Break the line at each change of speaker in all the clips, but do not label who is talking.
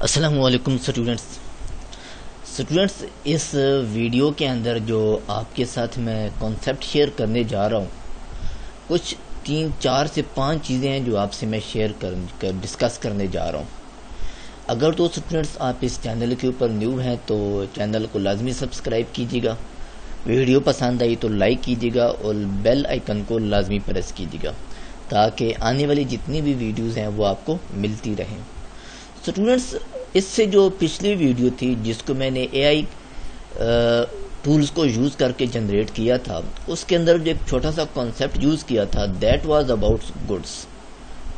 السلام علیکم اسٹوڈنٹس، اس ویڈیو کے اندر جو آپ کے ساتھ میں کانسیپٹ شیئر کرنے جا رہا ہوں، کچھ 4 سے 5 چیزیں ہیں جو آپ سے میں شیئر ڈسکس کرنے جا رہا ہوں۔ اگر تو اسٹوڈنٹس آپ اس چینل کے اوپر نیو ہیں تو چینل کو لازمی سبسکرائب کیجیے گا، ویڈیو پسند آئی تو لائک کیجیے گا اور بیل آئیکن کو لازمی پریس کیجیے گا تاکہ آنے والی جتنی بھی ویڈیوز ہیں وہ آپ کو ملتی رہیں۔ اسٹوڈنٹس، اس سے جو پچھلی ویڈیو تھی جس کو میں نے اے آئی ٹولز کو یوز کر کے جنریٹ کیا تھا، اس کے اندر جو ایک چھوٹا سا کانسیپٹ یوز کیا تھا، دیٹ واز اباؤٹ گڈس،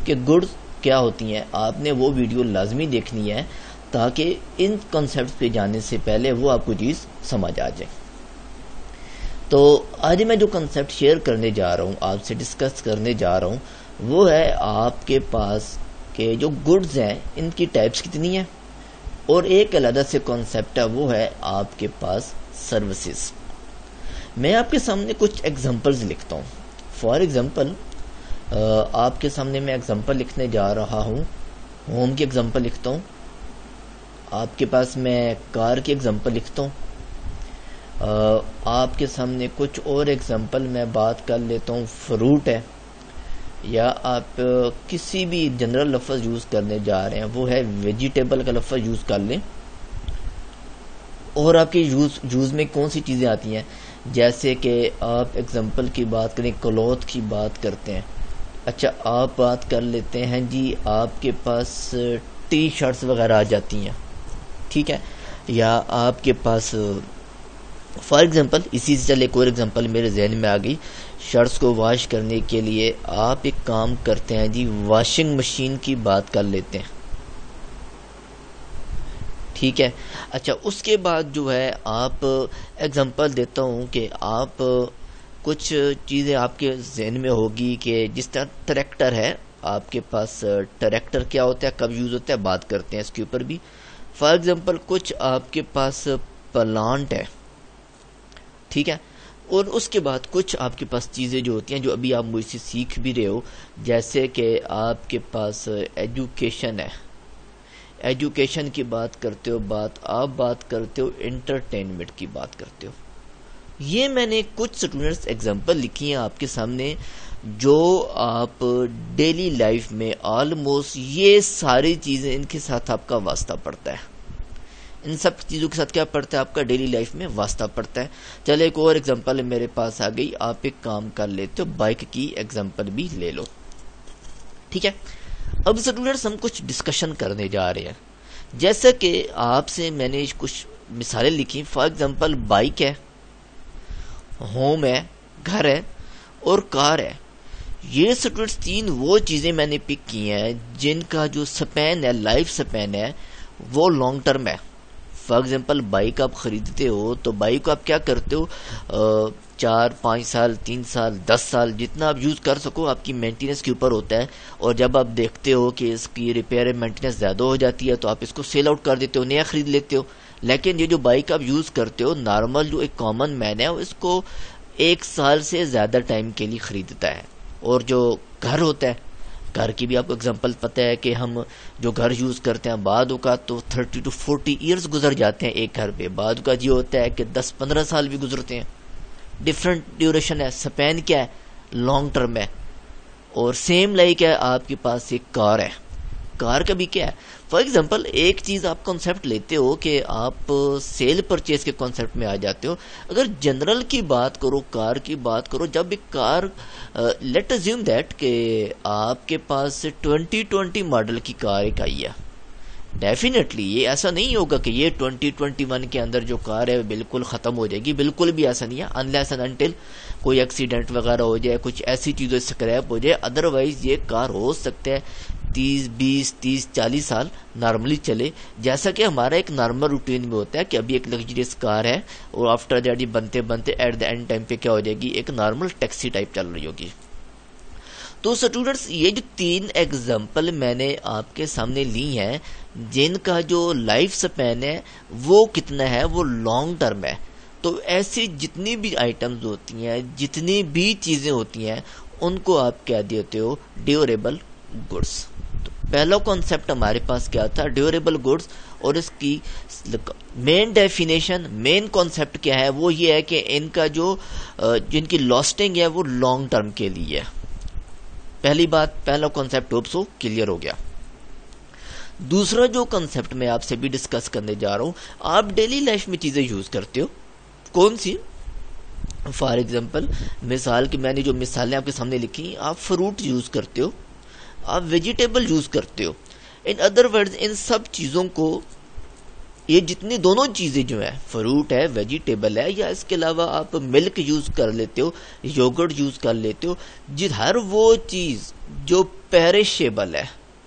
کہ گڈس کیا ہوتی ہیں۔ آپ نے وہ ویڈیو لازمی دیکھنی ہے تاکہ ان کانسیپٹ پہ جانے سے پہلے وہ آپ کو چیز سمجھ آ جائے۔ تو آج میں جو کنسیپٹ شیئر کرنے جا رہا ہوں، آپ سے ڈسکس کرنے جا رہا ہوں، وہ ہے آپ کے پاس کہ جو گڈز ہیں ان کی ٹائپس کتنی ہیں، اور ایک علیحدہ سے کانسیپٹ ہے وہ ہے آپ کے پاس سروسز۔ میں آپ کے سامنے کچھ ایگزامپلز لکھتا ہوں۔ فار ایگزامپل آپ کے سامنے میں ایگزامپل لکھنے جا رہا ہوں، ہوم کی ایگزامپل لکھتا ہوں، آپ کے پاس میں کار کی ایگزامپل لکھتا ہوں، آپ کے سامنے کچھ اور ایگزامپل میں بات کر لیتا ہوں، فروٹ ہے، یا آپ کسی بھی جنرل لفظ یوز کرنے جا رہے ہیں وہ ہے ویجیٹیبل کا لفظ یوز کر لیں۔ اور آپ کے یوز میں کون سی چیزیں آتی ہیں، جیسے کہ آپ ایگزامپل کی بات کریں، کلوتھ کی بات کرتے ہیں۔ اچھا، آپ بات کر لیتے ہیں جی آپ کے پاس ٹی شرٹس وغیرہ آ جاتی ہیں، ٹھیک ہے، یا آپ کے پاس فار ایگزامپل اسی سے چلے ایک اور ایگزامپل میرے ذہن میں آ گئی، شرٹس کو واش کرنے کے لیے آپ ایک کام کرتے ہیں جی، واشنگ مشین کی بات کر لیتے ہیں، ٹھیک ہے۔ اچھا، اس کے بعد جو ہے آپ ایگزامپل دیتا ہوں کہ آپ کچھ چیزیں آپ کے ذہن میں ہوگی کہ جس طرح ٹریکٹر ہے، آپ کے پاس ٹریکٹر کیا ہوتا ہے، کب یوز ہوتا ہے، بات کرتے ہیں اس کے اوپر بھی۔ فار ایگزامپل کچھ آپ کے پاس پلانٹ ہے، ٹھیک ہے، اور اس کے بعد کچھ آپ کے پاس چیزیں جو ہوتی ہیں جو ابھی آپ مجھ سے سیکھ بھی رہے ہو، جیسے کہ آپ کے پاس ایجوکیشن ہے، ایجوکیشن کی بات کرتے ہو، آپ بات کرتے ہو انٹرٹینمنٹ کی بات کرتے ہو۔ یہ میں نے کچھ اسٹوڈنٹس ایگزامپل لکھی ہیں آپ کے سامنے جو آپ ڈیلی لائف میں آلموسٹ یہ ساری چیزیں ان کے ساتھ آپ کا واسطہ پڑتا ہے، ان سب چیزوں کے ساتھ کیا پڑتا ہے، آپ کا ڈیلی لائف میں واسطہ پڑتا ہے۔ چلے ایک اور ایگزامپل میرے پاس آ گئی، آپ ایک کام کر لیتے ہو، بائک کی ایگزامپل بھی لے لو، ٹھیک ہے۔ اب اسٹوڈنٹس ہم کچھ ڈسکشن کرنے جا رہے ہیں، جیسا کہ آپ سے میں نے کچھ مثالیں لکھی۔ فار ایگزامپل بائک ہے، ہوم ہے، گھر ہے، اور کار ہے۔ یہ اسٹوڈنٹس 3 وہ چیزیں میں نے پک کی ہیں جن کا جو سپین ہے، لائف سپین ہے، وہ لانگ ٹرم ہے۔ فار ایگزامپل بائک آپ خریدتے ہو تو بائک کو آپ کیا کرتے ہو، 4-5 سال، 3 سال، 10 سال، جتنا آپ یوز کر سکو، آپ کی مینٹیننس کے اوپر ہوتا ہے۔ اور جب آپ دیکھتے ہو کہ اس کی ریپیئر مینٹیننس زیادہ ہو جاتی ہے تو آپ اس کو سیل آؤٹ کر دیتے ہو، نیا خرید لیتے ہو۔ لیکن یہ جو بائک آپ یوز کرتے ہو، نارمل جو ایک کامن مین ہے اس کو 1 سال سے زیادہ ٹائم کے لیے خریدتا ہے۔ اور جو گھر ہوتا ہے، گھر کی بھی آپ کو اگزامپل پتہ ہے کہ ہم جو گھر یوز کرتے ہیں بعد اوقات تو 30 to 40 ایئرز گزر جاتے ہیں ایک گھر پہ، بعد اوقات یہ ہوتا ہے کہ 10-15 سال بھی گزرتے ہیں۔ ڈفرینٹ ڈیوریشن ہے، سپین کیا ہے، لانگ ٹرم ہے۔ اور سیم لائک ہے آپ کے پاس ایک کار ہے، کار کا بھی کیا ہے۔ فار ایگزامپل ایک چیز آپ کانسیپٹ لیتے ہو کہ آپ سیل پرچیز کے کانسیپٹ میں آ جاتے ہو۔ اگر جنرل کی بات کرو، کار کی بات کرو، جب ایک کار لیٹ اسیوم دیٹ کہ آپ کے پاس 2020 ماڈل کی کار ایک آئی ہے، ڈیفینیٹلی یہ ایسا نہیں ہوگا کہ یہ 2021 کے اندر جو کار ہے بالکل ختم ہو جائے گی، بالکل بھی ایسا نہیں ہے، انلیس اینڈ انٹل کوئی ایکسیڈنٹ وغیرہ ہو جائے، کچھ ایسی چیزیں اسکریپ ہو جائے، ادروائز یہ کار ہو سکتا ہے 30-40 سال نارملی چلے، جیسا کہ ہمارا ایک نارمل روٹین میں ہوتا ہے کہ ابھی ایک لگژریس کار ہے اور آفٹر دیٹ یہ بنتے بنتے ایٹ دا اینڈ ٹائم پہ کیا ہو جائے گی، ایک نارمل ٹیکسی ٹائپ چل رہی ہوگی۔ تو اسٹوڈنٹس یہ جو 3 ایگزامپل میں نے آپ کے سامنے لی ہیں جن کا جو لائف سپین ہے وہ کتنا ہے، وہ لانگ ٹرم ہے۔ تو ایسی جتنی بھی آئٹمز ہوتی ہیں، جتنی بھی چیزیں ہوتی ہیں، ان کو آپ کہہ دیتے ہو ڈیوریبل گڈس۔ پہلا کانسیپٹ ہمارے پاس کیا تھا؟ ڈیوریبل گڈس، اور اس کی مین ڈیفینیشن، مین کانسیپٹ کیا ہے؟ وہ یہ ہے کہ ان کا جو جن کی لاسٹنگ ہے وہ لانگ ٹرم کے لیے ہے۔ پہلی بات، پہلا کانسیپٹ ہوپ سو کلیئر ہو گیا۔ دوسرا جو کنسپٹ میں آپ سے بھی ڈسکس کرنے جا رہا ہوں، آپ ڈیلی لائف میں چیزیں یوز کرتے ہو، کون سی؟ فار ایگزامپل، مثال کی میں نے جو مثالیں آپ کے سامنے لکھی، آپ فروٹ یوز کرتے ہو، آپ ویجیٹیبل یوز کرتے ہو۔ ان ادر ورڈز ان سب چیزوں کو، یہ جتنی دونوں چیزیں جو ہیں، فروٹ ہے، ویجیٹیبل ہے، یا اس کے علاوہ آپ ملک یوز کر لیتے ہو، یوگرٹ یوز کر لیتے ہو، ہر وہ چیز جو پیرشیبل ہے،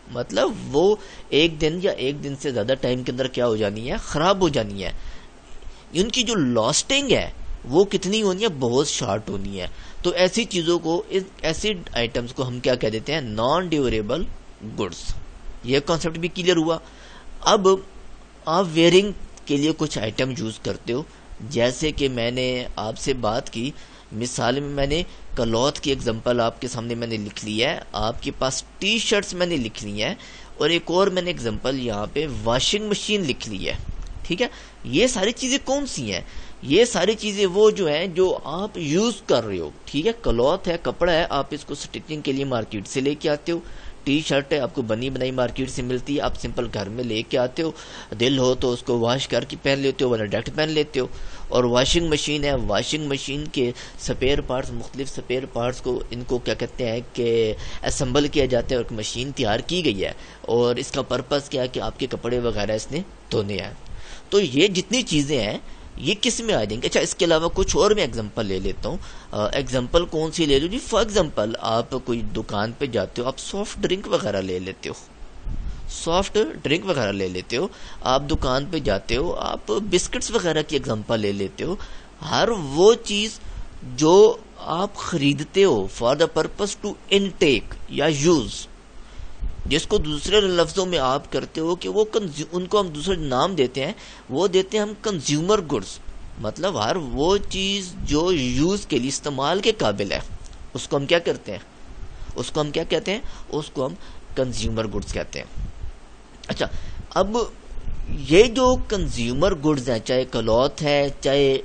مطلب وہ ایک دن یا ایک دن سے زیادہ ٹائم کے اندر کیا ہو جانی ہے؟ خراب ہو جانی ہے۔ ان کی جو لاسٹنگ ہے وہ کتنی ہونی ہے؟ بہت شارٹ ہونی ہے۔ تو ایسی چیزوں کو، ایسی آئٹمس کو ہم کیا کہہ دیتے ہیں؟ Naan durable goods. یہ کانسیپٹ بھی کلیئر ہوا۔ اب آپ ویئرنگ کے لیے کچھ آئٹم یوز کرتے ہو، جیسے کہ میں نے آپ سے بات کی، مثال میں نے کلوتھ کی ایگزامپل آپ کے سامنے میں نے لکھ لی ہے، آپ کے پاس ٹی شرٹس میں نے لکھ لی ہیں، اور ایک اور میں نے ایگزامپل یہاں پہ واشنگ مشین لکھ لی ہے، ٹھیک ہے؟ یہ ساری چیزیں کون سی ہیں؟ یہ ساری چیزیں وہ جو ہیں جو آپ یوز کر رہے ہو، ٹھیک ہے؟ کلوتھ ہے، کپڑا ہے، آپ اس کو سٹچنگ کے لیے مارکیٹ سے لے کے آتے ہو۔ ٹی شرٹ ہے، آپ کو بنی بنائی مارکیٹ سے ملتی ہے، آپ سمپل گھر میں لے کے آتے ہو، دل ہو تو اس کو واش کر کے پہن لیتے ہو، ورنہ ڈائریکٹ پہن لیتے ہو۔ اور واشنگ مشین ہے، واشنگ مشین کے سپیئر پارٹس، مختلف سپیئر پارٹس کو، ان کو کیا کہتے ہیں کہ اسمبل کیا جاتا ہے، اور ایک مشین تیار کی گئی ہے، اور اس کا پرپس کیا ہے کہ آپ کے کپڑے وغیرہ اس نے دھونے ہیں۔ تو یہ جتنی چیزیں ہیں یہ کس میں آ جائیں گے؟ اچھا، اس کے علاوہ کچھ اور میں ایگزامپل لے لیتا ہوں۔ ایگزامپل کون سی لے لوں جی؟ فار ایگزامپل آپ کوئی دکان پہ جاتے ہو، آپ سافٹ ڈرنک وغیرہ لے لیتے ہو، سافٹ ڈرنک وغیرہ لے لیتے ہو، آپ دکان پہ جاتے ہو، آپ بسکٹس وغیرہ کی ایگزامپل لے لیتے ہو۔ ہر وہ چیز جو آپ خریدتے ہو for the purpose to intake یا یوز، جس کو دوسرے لفظوں میں آپ کرتے ہو کہ وہ ان کو ہم دوسرے نام دیتے ہیں، وہ دیتے ہیں ہم کنزیومر گڈس، مطلب ہر وہ چیز جو یوز کے لیے، استعمال کے قابل ہے، اس کو ہم کیا کرتے ہیں؟ اس کو ہم کیا کہتے ہیں؟ اس کو ہم کنزیومر گڈس کہتے ہیں۔ اچھا، اب یہ جو کنزیومر گڈز ہیں، چاہے کلوتھ ہے، چاہے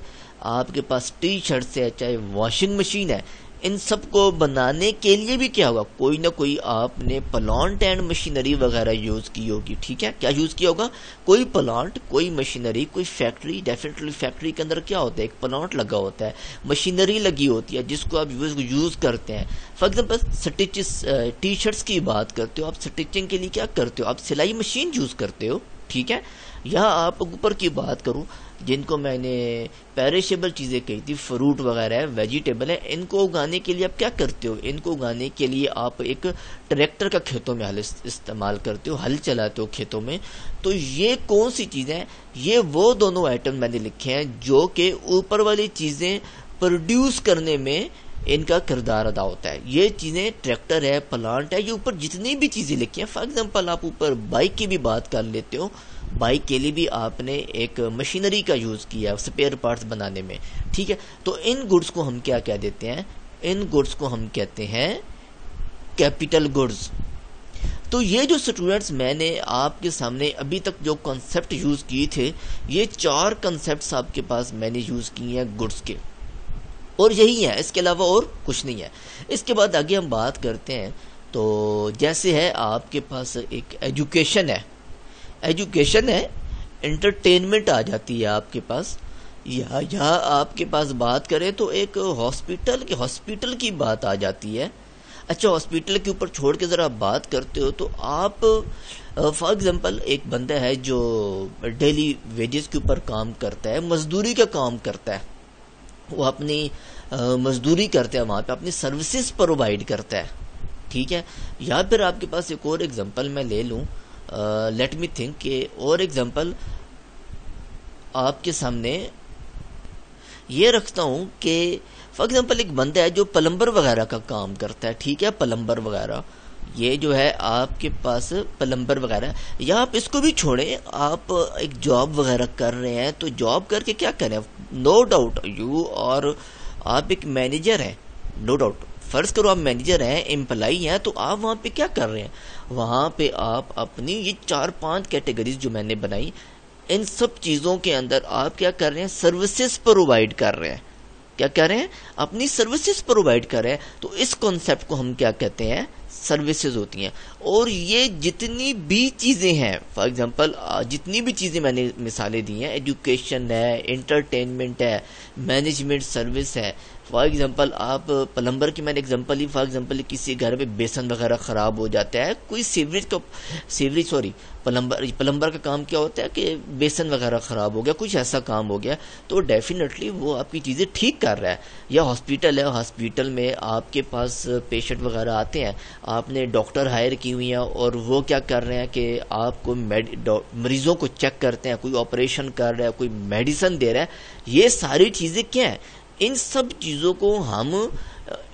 آپ کے پاس ٹی شرٹس ہے، چاہے واشنگ مشین ہے، ان سب کو بنانے کے لیے بھی کیا ہوگا؟ کوئی نہ کوئی آپ نے پلانٹ اینڈ مشینری وغیرہ یوز کی ہوگی، ٹھیک ہے؟ کیا یوز کیا ہوگا؟ کوئی پلانٹ، کوئی مشینری، کوئی فیکٹری۔ ڈیفینیٹلی فیکٹری کے اندر کیا ہوتا ہے؟ ایک پلانٹ لگا ہوتا ہے، مشینری لگی ہوتی ہے جس کو آپ یوز کرتے ہیں۔ فار ایگزامپل ٹی شرٹس کی بات کرتے ہو، آپ سٹچنگ کے لیے کیا کرتے ہو؟ آپ سلائی مشین یوز کرتے ہو، ٹھیک ہے؟ یا آپ اوپر کی بات کروں، جن کو میں نے پیریشیبل چیزیں کہی تھی، فروٹ وغیرہ ہے، ویجیٹیبل ہے، ان کو اگانے کے لیے آپ کیا کرتے ہو؟ ان کو اگانے کے لیے آپ ایک ٹریکٹر کا کھیتوں میں استعمال کرتے ہو، ہل چلاتے ہو کھیتوں میں۔ تو یہ کون سی چیزیں ہیں؟ یہ وہ دونوں آئٹم میں نے لکھے ہیں جو کہ اوپر والی چیزیں پروڈیوس کرنے میں ان کا کردار ادا ہوتا ہے۔ یہ چیزیں ٹریکٹر ہے، پلانٹ ہے، یہ اوپر جتنی بھی چیزیں لکھی ہیں، فار ایگزامپل آپ اوپر بائک کی بھی بات کر لیتے ہو، بائک کے لیے بھی آپ نے ایک مشینری کا یوز کیا سپیئر پارٹس بنانے میں، ٹھیک ہے؟ تو ان گڈس کو ہم کیا کہہ دیتے ہیں؟ ان گڈس کو ہم کہتے ہیں کیپٹل گڈس۔ تو یہ جو اسٹوڈنٹس میں نے آپ کے سامنے ابھی تک جو کنسپٹ یوز کیے تھے، یہ 4 کنسپٹس آپ کے پاس میں نے یوز کیے ہیں گڈس کے، اور یہی ہے، اس کے علاوہ اور کچھ نہیں ہے۔ اس کے بعد آگے ہم بات کرتے ہیں، تو جیسے ہے آپ کے پاس ایک ایجوکیشن ہے، انٹرٹینمنٹ آ جاتی ہے آپ کے پاس، یا آپ کے پاس بات کریں تو ایک ہاسپٹل کی بات آ جاتی ہے۔ اچھا، ہاسپٹل کے اوپر چھوڑ کے ذرا بات کرتے ہو تو آپ فار ایگزامپل ایک بندہ ہے جو ڈیلی ویجز کے اوپر کام کرتا ہے، مزدوری کا کام کرتا ہے، وہ اپنی مزدوری کرتا ہے، وہاں پہ اپنی سروسز پرووائڈ کرتا ہے، ٹھیک ہے؟ یا پھر آپ کے پاس ایک اور ایگزامپل میں لے لوں، لیٹ می تھنک کہ اور ایگزامپل آپ کے سامنے یہ رکھتا ہوں کہ فار ایگزامپل ایک بندہ ہے جو پلمبر وغیرہ کا کام کرتا ہے، ٹھیک ہے؟ پلمبر وغیرہ، یہ جو ہے آپ کے پاس پلمبر وغیرہ، یا آپ اس کو بھی چھوڑیں، آپ ایک جاب وغیرہ کر رہے ہیں، تو جاب کر کے کیا کریں؟ نو ڈاؤٹ یو اور آپ ایک مینیجر ہیں، نو ڈاؤٹ فرض کرو آپ مینیجر ہیں، امپلائی ہیں، تو آپ وہاں پہ کیا کر رہے ہیں؟ وہاں پہ آپ اپنی یہ 4-5 کیٹیگریز جو میں نے بنائی، ان سب چیزوں کے اندر آپ کیا کر رہے ہیں؟ سروسز پرووائڈ کر رہے ہیں. کیا کر رہے ہیں؟ اپنی سروسز پرووائڈ کر رہے ہیں. تو اس کانسیپٹ کو ہم کیا کہتے ہیں؟ سروسز ہوتی ہیں. اور یہ جتنی بھی چیزیں ہیں، فار ایگزامپل جتنی بھی چیزیں میں نے مثالیں دی ہیں، ایجوکیشن ہے، انٹرٹینمنٹ ہے، مینجمنٹ سروس ہے. فار ایگزامپل آپ پلمبر کی میں نے ایگزامپل لی، فار ایگزامپل کسی گھر میں بیسن وغیرہ خراب ہو جاتا ہے، کوئی پلمبر کا کام کیا ہوتا ہے کہ بیسن وغیرہ خراب ہو گیا، کچھ ایسا کام ہو گیا، تو ڈیفینیٹلی وہ آپ کی چیزیں ٹھیک کر رہا ہے. یا ہاسپٹل ہے، ہاسپٹل میں آپ کے پاس پیشنٹ وغیرہ آتے ہیں، آپ نے ڈاکٹر ہائر کی ہوئی ہیں اور وہ کیا کر رہے ہیں کہ آپ کو مریضوں کو چیک کرتے ہیں، کوئی آپریشن کر رہا ہے، کوئی میڈیسن دے رہا ہے. یہ ساری چیزیں کیا ہیں؟ ان سب چیزوں کو ہم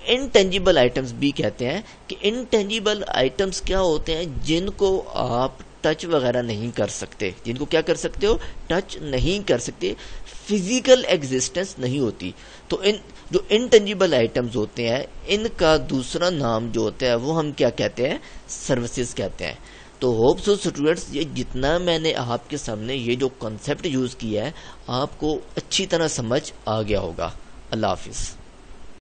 انٹینجیبل آئٹمس بھی کہتے ہیں. کہ انٹینجیبل آئٹمس کیا ہوتے ہیں؟ جن کو آپ ٹچ وغیرہ نہیں کر سکتے. جن کو کیا کر سکتے ہو؟ ٹچ نہیں کر سکتے، فزیکل ایگزسٹنس نہیں ہوتی. تو ان جو انٹینجیبل آئٹمز ہوتے ہیں، ان کا دوسرا نام جو ہوتا ہے وہ ہم کیا کہتے ہیں؟ سروسز کہتے ہیں. تو ہوپ سو اسٹوڈنٹس، یہ جتنا میں نے آپ کے سامنے یہ جو کنسیپٹ یوز کیا ہے، آپ کو اچھی طرح سمجھ آ گیا ہوگا. اللہ حافظ.